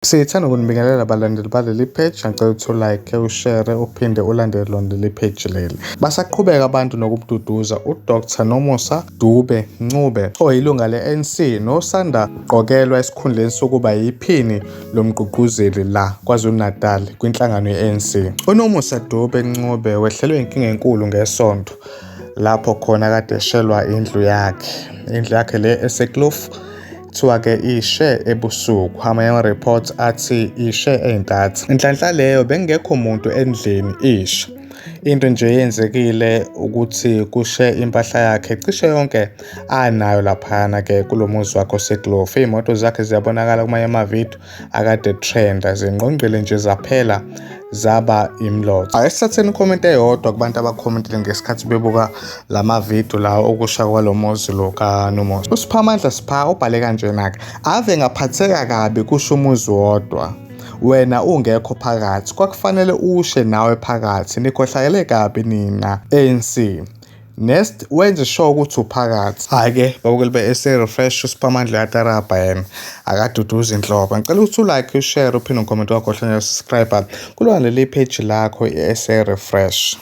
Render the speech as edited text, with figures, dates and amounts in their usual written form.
Sithanda ukunibingelela abalandeli baleli page, ngicela ukuthi u-like, ushare, uphinde ulandele lona leli page leli. Basaqhubeka abantu nokubududuza uDr Nomusa Dube-Ncube oyilunga le-ANC nosanda qokelwa esikhundleni sokuba yiphini lomgqugquzeli la KwaZulu-Natal kwinhlangano ye-ANC. UNomusa Dube-Ncube wehlelwe inkinga enkulu ngeSonto lapho khona kade eshelwa indlu yakhe le eseKloof. Kuthiwa-ke ishe ebusuku, amanye ama-reports athi ishe ey'ntatha. Inhlanhla leyo bengekho muntu endlini isha. Into nje eyenzekile ukuthi kushe impahla yakhe cishe yonke anayo laphana-ke kulo muzi wakhe oseKloof. Iy'moto zakhe ziyabonakala kumanye amavidiyo akade trenda, zingqongqele nje zaphela zaba imlotha. Esithatheni ikhomenti eyodwa kubantu abakhomentile ngesikhathi bebuka la mavidiyo lawo okusha kwalo muzi lo kaNomusa. uSiphamandla Sipha ubhale kanjena-ke, ave ngaphatheka kabi kusho umuzi wodwa, wena ungekho phakathi, kwakufanele ushe nawe phakathi, nikhohlakele kabi nina ANC. Next wenze sure ukuthi uphakathi. Hhayi-ke babukeli be-SA Refresh, uSiphamandla uyatarabha yena, akaduduza inhloko. Ngicela ukuthi u-like, ushare, uphinde ucomment wakho hlanya subscribe kulona leli page lakho i-SA Refresh.